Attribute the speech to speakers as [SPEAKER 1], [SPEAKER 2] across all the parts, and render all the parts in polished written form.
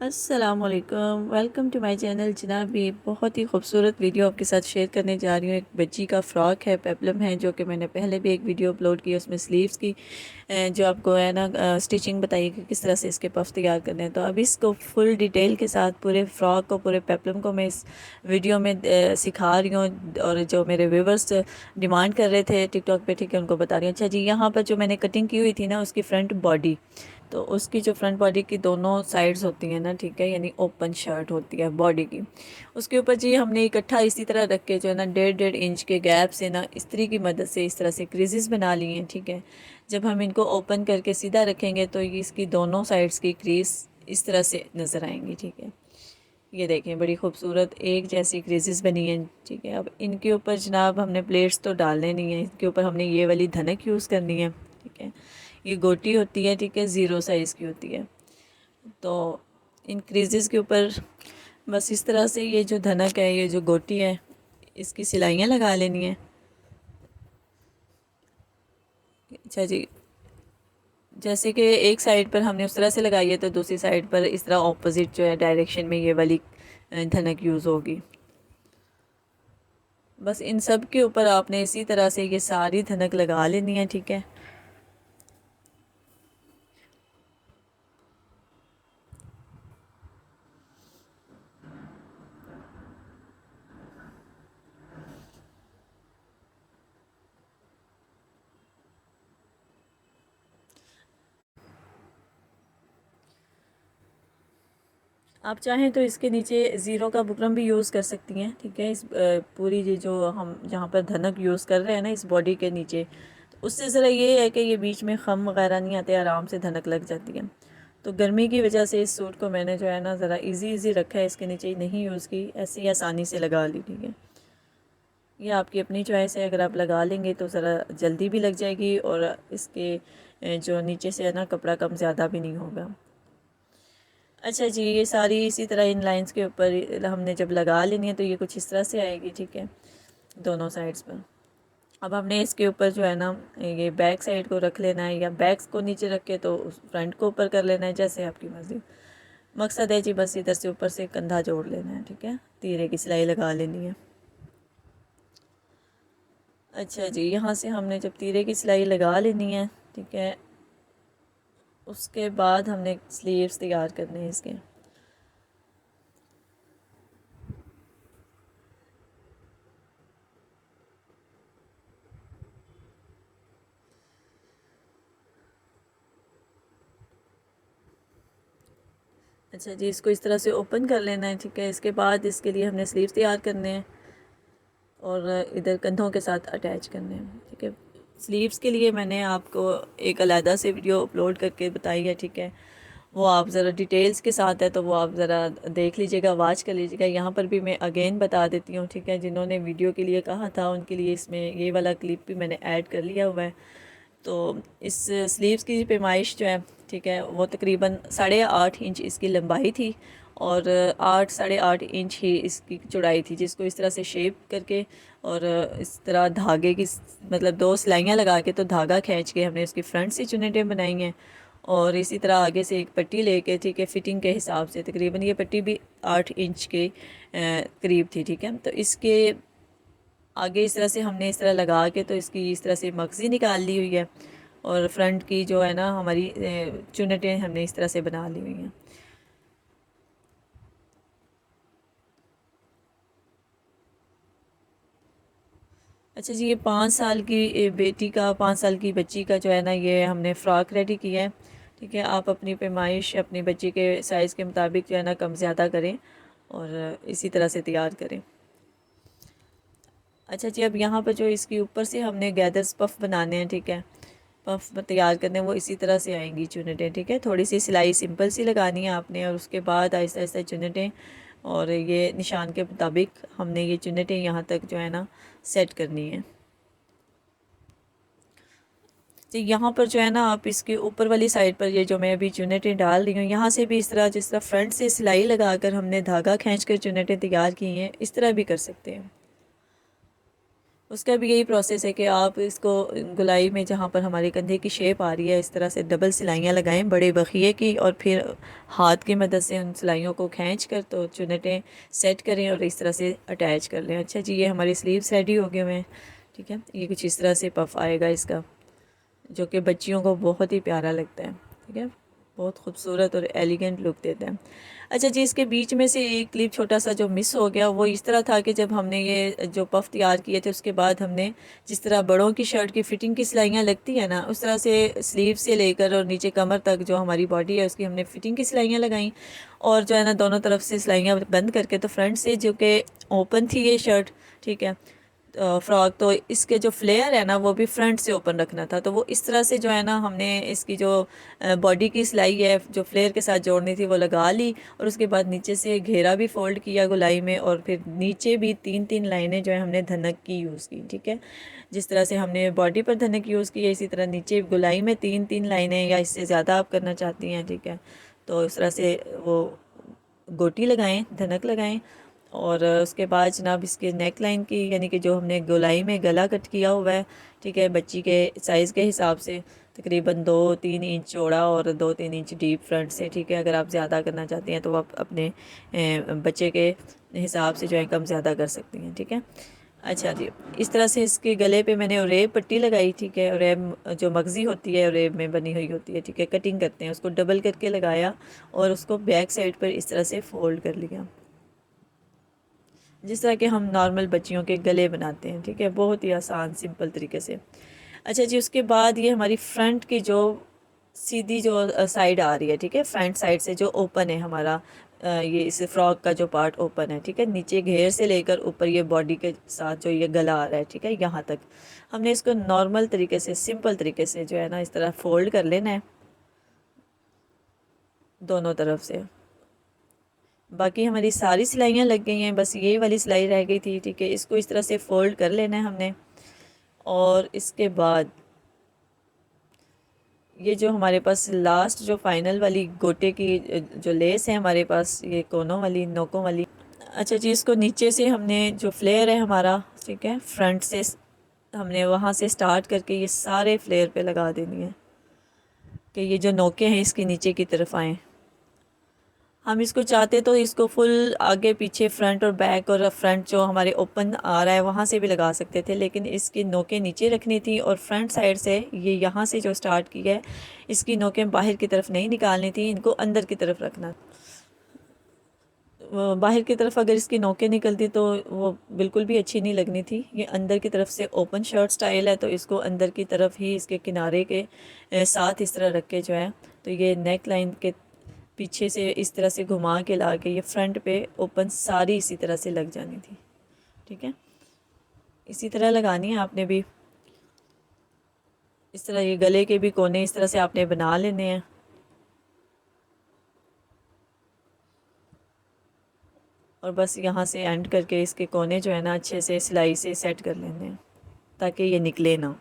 [SPEAKER 1] अस्सलामुअलैकुम, welcome to my channel. जनाब, ये बहुत ही खूबसूरत वीडियो आपके साथ शेयर करने जा रही हूँ। एक बच्ची का फ़्रॉक है, पेप्लम है, जो कि मैंने पहले भी एक वीडियो अपलोड की, उसमें स्लीव्स की जो आपको है ना स्टिचिंग बताइए कि किस तरह से इसके पफ तैयार करने हैं। तो अब इसको फुल डिटेल के साथ पूरे फ़्रॉक को, पूरे पेप्लम को मैं इस वीडियो में सिखा रही हूँ। और जो मेरे व्यूवर्स डिमांड कर रहे थे टिकटॉक पे, ठीक है, उनको बता रही हूँ। अच्छा जी, यहाँ पर जो मैंने कटिंग की हुई थी ना, उसकी फ्रंट बॉडी, तो उसकी जो फ्रंट बॉडी की दोनों साइड्स होती हैं ना, ठीक है, यानी ओपन शर्ट होती है बॉडी की, उसके ऊपर जी हमने इकट्ठा इसी तरह रख के जो है ना 1.5 इंच के गैप से ना इस्त्री की मदद से इस तरह से क्रीजेस बना लिए हैं। ठीक है, जब हम इनको ओपन करके सीधा रखेंगे तो ये इसकी दोनों साइड्स की क्रीज इस तरह से नज़र आएंगी। ठीक है, ये देखें, बड़ी खूबसूरत एक जैसी क्रीजेस बनी हैं। ठीक है, अब इनके ऊपर जनाब हमने प्लेट्स तो डालने नहीं है, इसके ऊपर हमने ये वाली धनक यूज़ करनी है। ठीक है, ये गोटी होती है, ठीक है, ज़ीरो साइज़ की होती है। तो इन क्रीजेस के ऊपर बस इस तरह से ये जो धनक है, ये जो गोटी है, इसकी सिलाइयाँ लगा लेनी है। अच्छा जी, जैसे कि एक साइड पर हमने उस तरह से लगाई है, तो दूसरी साइड पर इस तरह ऑपोजिट जो है डायरेक्शन में ये वाली धनक यूज़ होगी। बस इन सब के ऊपर आपने इसी तरह से ये सारी धनक लगा लेनी है। ठीक है, आप चाहें तो इसके नीचे ज़ीरो का बुकरम भी यूज़ कर सकती हैं। ठीक है, इस पूरी ये जो हम जहाँ पर धनक यूज़ कर रहे हैं ना, इस बॉडी के नीचे, तो उससे ज़रा ये है कि ये बीच में ख़म वगैरह नहीं आते, आराम से धनक लग जाती है। तो गर्मी की वजह से इस सूट को मैंने जो है ना ज़रा इजी रखा है, इसके नीचे नहीं यूज़ की, ऐसे ही आसानी से लगा ली। ठीक है, ये आपकी अपनी चॉइस है, अगर आप लगा लेंगे तो ज़रा जल्दी भी लग जाएगी और इसके जो नीचे से है ना कपड़ा कम ज़्यादा भी नहीं होगा। अच्छा जी, ये सारी इसी तरह इन लाइंस के ऊपर हमने जब लगा लेनी है तो ये कुछ इस तरह से आएगी। ठीक है, दोनों साइड्स पर। अब हमने इसके ऊपर जो है ना ये बैक साइड को रख लेना है, या बैक्स को नीचे रख के तो उस फ्रंट को ऊपर कर लेना है, जैसे आपकी मर्ज़ी। मकसद है जी बस इधर से ऊपर से कंधा जोड़ लेना है। ठीक है, तीरे की सिलाई लगा लेनी है। अच्छा जी, यहाँ से हमने जब तीरे की सिलाई लगा लेनी है, ठीक है, उसके बाद हमने स्लीव्स तैयार करने हैं इसके। अच्छा जी, इसको इस तरह से ओपन कर लेना है। ठीक है, इसके बाद इसके लिए हमने स्लीव्स तैयार करने हैं और इधर कंधों के साथ अटैच करने हैं। ठीक है, स्लीव्स के लिए मैंने आपको एक अलहदा से वीडियो अपलोड करके बताई है। ठीक है, वो आप ज़रा डिटेल्स के साथ है, तो वो आप ज़रा देख लीजिएगा, वाच कर लीजिएगा। यहाँ पर भी मैं अगेन बता देती हूँ। ठीक है, जिन्होंने वीडियो के लिए कहा था उनके लिए इसमें ये वाला क्लिप भी मैंने ऐड कर लिया हुआ है। तो इस स्लीव्स की पैमाइश जो है, ठीक है, वो तकरीबन 8.5 इंच इसकी लंबाई थी और 8 साढ़े 8 इंच ही इसकी चौड़ाई थी, जिसको इस तरह से शेप करके और इस तरह धागे की मतलब दो सिलाइयाँ लगा के तो धागा खींच के हमने इसकी फ्रंट से चुन्नटें बनाई हैं। और इसी तरह आगे से एक पट्टी लेके, ठीक है, फिटिंग के हिसाब से तकरीबन ये पट्टी भी 8 इंच के करीब थी। ठीक है, तो इसके आगे इस तरह से हमने इस तरह लगा के तो इसकी इस तरह से मगज़ी निकाल ली हुई है और फ्रंट की जो है ना हमारी चुन्नटें हमने इस तरह से बना ली हुई हैं। अच्छा जी, ये 5 साल की बेटी का, 5 साल की बच्ची का जो है ना ये हमने फ़्रॉक रेडी किया है। ठीक है, आप अपनी पैमाइश अपनी बच्ची के साइज़ के मुताबिक जो है ना कम ज़्यादा करें और इसी तरह से तैयार करें। अच्छा जी, अब यहाँ पर जो इसके ऊपर से हमने गैदर्स पफ बनाने हैं, ठीक है, पफ तैयार करने हैं, वो इसी तरह से आएंगी चुन्नटें। ठीक है, थोड़ी सी सिलाई सिंपल सी लगानी है आपने और उसके बाद आहिस्ता आहिस्ता चुन्नटें, और ये निशान के मुताबिक हमने ये चुन्नटें यहाँ तक जो है ना सेट करनी है। तो यहाँ पर जो है ना आप इसके ऊपर वाली साइड पर ये जो मैं अभी चुन्नटें डाल रही हूँ, यहाँ से भी इस तरह जिस तरह फ्रंट से सिलाई लगाकर हमने धागा खींच कर चुन्नटें तैयार की हैं, इस तरह भी कर सकते हैं। उसका भी यही प्रोसेस है कि आप इसको गुलाई में जहाँ पर हमारे कंधे की शेप आ रही है, इस तरह से डबल सिलाइयाँ लगाएं बड़े बखिए की, और फिर हाथ की मदद से उन सिलाइयों को खींच कर तो चुनटें सेट करें और इस तरह से अटैच कर लें। अच्छा जी, ये हमारी स्लीव्स रेडी हो गए हुए हैं। ठीक है, ये कुछ इस तरह से पफ आएगा इसका, जो कि बच्चियों को बहुत ही प्यारा लगता है। ठीक है, बहुत खूबसूरत और एलिगेंट लुक देता है। अच्छा जी, इसके बीच में से एक क्लिप छोटा सा जो मिस हो गया वो इस तरह था कि जब हमने ये जो पफ तैयार किए थे उसके बाद हमने जिस तरह बड़ों की शर्ट की फिटिंग की सिलाइयाँ लगती है ना, उस तरह से स्लीव से लेकर और नीचे कमर तक जो हमारी बॉडी है उसकी हमने फिटिंग की सिलाइयाँ लगाई, और जो है ना दोनों तरफ से सिलाइयाँ बंद करके, तो फ्रंट से जो कि ओपन थी ये शर्ट, ठीक है, फ्रॉक, तो इसके जो फ्लेयर है ना वो भी फ्रंट से ओपन रखना था। तो वो इस तरह से जो है ना हमने इसकी जो बॉडी की सिलाई है जो फ्लेयर के साथ जोड़नी थी वो लगा ली, और उसके बाद नीचे से घेरा भी फोल्ड किया गुलाई में, और फिर नीचे भी 3-3 लाइनें जो है हमने धनक की यूज़ की। ठीक है, जिस तरह से हमने बॉडी पर धनक यूज़ की है इसी तरह नीचे गुलाई में 3-3 लाइनें या इससे ज़्यादा आप करना चाहती हैं। ठीक है, तो इस तरह से वो गोटी लगाएं, धनक लगाएं, और उसके बाद जनाब इसके नेक लाइन की, यानी कि जो हमने गोलाई में गला कट किया हुआ है, ठीक है, बच्ची के साइज़ के हिसाब से तकरीबन 2-3 इंच चौड़ा और 2-3 इंच डीप फ्रंट से। ठीक है, अगर आप ज़्यादा करना चाहती हैं तो आप अपने बच्चे के हिसाब से जो है कम ज़्यादा कर सकती हैं। ठीक है, अच्छा जी, इस तरह से इसके गले पे मैंने ओरेब पट्टी लगाई। ठीक है, ओरेब जो मगज़ी होती है ओरेब में बनी हुई होती है, ठीक है, कटिंग करते हैं उसको डबल करके लगाया, और उसको बैक साइड पर इस तरह से फ़ोल्ड कर लिया, जिस तरह के हम नॉर्मल बच्चियों के गले बनाते हैं। ठीक है, बहुत ही आसान सिंपल तरीके से। अच्छा जी, उसके बाद ये हमारी फ्रंट की जो सीधी जो साइड आ रही है, ठीक है, फ्रंट साइड से जो ओपन है हमारा ये इस फ्रॉक का जो पार्ट ओपन है, ठीक है, नीचे घेर से लेकर ऊपर ये बॉडी के साथ जो ये गला आ रहा है, ठीक है, यहाँ तक हमने इसको नॉर्मल तरीके से सिंपल तरीके से जो है ना इस तरह फोल्ड कर लेना है दोनों तरफ से। बाकी हमारी सारी सिलाइयाँ लग गई हैं, बस ये वाली सिलाई रह गई थी। ठीक है, इसको इस तरह से फ़ोल्ड कर लेना है हमने, और इसके बाद ये जो हमारे पास लास्ट जो फाइनल वाली गोटे की जो लेस है हमारे पास, ये कोनों वाली नोकों वाली। अच्छा जी, इसको नीचे से हमने जो फ्लेयर है हमारा, ठीक है, फ्रंट से हमने वहाँ से स्टार्ट करके ये सारे फ्लेयर पे लगा देनी है कि ये जो नोके हैं इसके नीचे की तरफ आएँ। हम इसको चाहते तो इसको फुल आगे पीछे फ्रंट और बैक और फ्रंट जो हमारे ओपन आ रहा है वहाँ से भी लगा सकते थे, लेकिन इसकी नोकें नीचे रखनी थी, और फ्रंट साइड से ये यहाँ से जो स्टार्ट की है इसकी नोकें बाहर की तरफ नहीं निकालनी थी, इनको अंदर की तरफ रखना। बाहर की तरफ अगर इसकी नोकें निकलती तो वो बिल्कुल भी अच्छी नहीं लगनी थी। ये अंदर की तरफ से ओपन शर्ट स्टाइल है, तो इसको अंदर की तरफ ही इसके किनारे के साथ इस तरह रख के जो है, तो ये नेक लाइन के पीछे से इस तरह से घुमा के ला के ये फ्रंट पे ओपन सारी इसी तरह से लग जानी थी। ठीक है, इसी तरह लगानी है आपने भी। इस तरह ये गले के भी कोने इस तरह से आपने बना लेने हैं, और बस यहाँ से एंड करके इसके कोने जो है ना अच्छे से सिलाई से सेट कर लेने हैं ताकि ये निकले ना।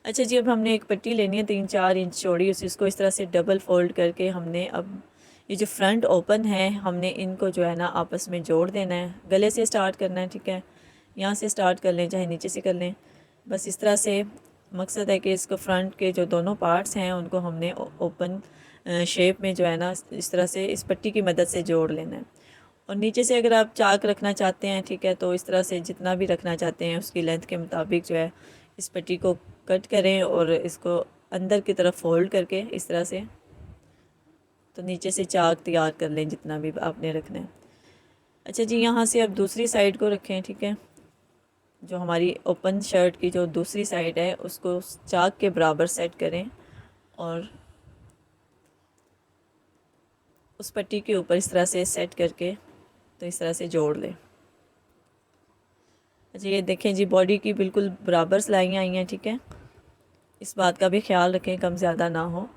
[SPEAKER 1] अच्छा जी, अब हमने एक पट्टी लेनी है 3-4 इंच चौड़ी, उसको इस तरह से डबल फोल्ड करके हमने अब ये जो फ्रंट ओपन है हमने इनको जो है ना आपस में जोड़ देना है। गले से स्टार्ट करना है, ठीक है, यहाँ से स्टार्ट कर लें चाहे नीचे से कर लें, बस इस तरह से। मकसद है कि इसको फ्रंट के जो दोनों पार्ट्स हैं उनको हमने ओपन शेप में जो है ना इस तरह से इस पट्टी की मदद से जोड़ लेना है। और नीचे से अगर आप चाक रखना चाहते हैं, ठीक है, तो इस तरह से जितना भी रखना चाहते हैं उसकी लेंथ के मुताबिक जो है इस पट्टी को कट करें और इसको अंदर की तरफ फोल्ड करके इस तरह से, तो नीचे से चाक तैयार कर लें जितना भी आपने रखना है। अच्छा जी, यहाँ से अब दूसरी साइड को रखें। ठीक है, जो हमारी ओपन शर्ट की जो दूसरी साइड है उसको चाक के बराबर सेट करें और उस पट्टी के ऊपर इस तरह से सेट करके तो इस तरह से जोड़ लें। अच्छा, ये देखें जी, बॉडी की बिल्कुल बराबर सिलाइयाँ आई हैं। ठीक है, इस बात का भी ख्याल रखें कम ज़्यादा ना हो।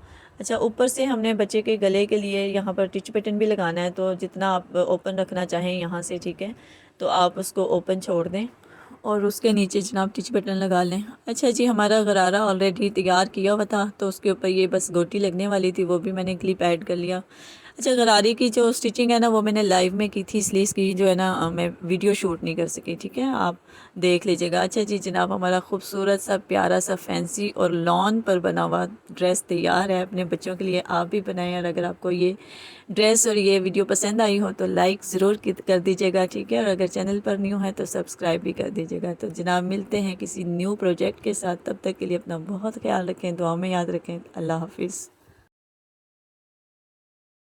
[SPEAKER 1] अच्छा, ऊपर से हमने बच्चे के गले के लिए यहाँ पर टिच बटन भी लगाना है, तो जितना आप ओपन रखना चाहें यहाँ से, ठीक है, तो आप उसको ओपन छोड़ दें और उसके नीचे जनाब टिच बटन लगा लें। अच्छा जी, हमारा गरारा ऑलरेडी तैयार किया हुआ था, तो उसके ऊपर ये बस गोटी लगने वाली थी, वो भी मैंने क्लिप ऐड कर लिया। अच्छा, गरारे की जो स्टिचिंग है ना वो मैंने लाइव में की थी, इसलिए इसकी जो है ना मैं वीडियो शूट नहीं कर सकी। ठीक है, आप देख लीजिएगा। अच्छा जी जनाब, हमारा खूबसूरत सा प्यारा सा फैंसी और लॉन पर बना हुआ ड्रेस तैयार है अपने बच्चों के लिए। आप भी बनाएं, और अगर आपको ये ड्रेस और ये वीडियो पसंद आई हो तो लाइक ज़रूर कर दीजिएगा। ठीक है, और अगर चैनल पर न्यू है तो सब्सक्राइब भी कर दीजिएगा। तो जनाब मिलते हैं किसी न्यू प्रोजेक्ट के साथ, तब तक के लिए अपना बहुत ख्याल रखें, दुआ में याद रखें। अल्लाह हाफिज़।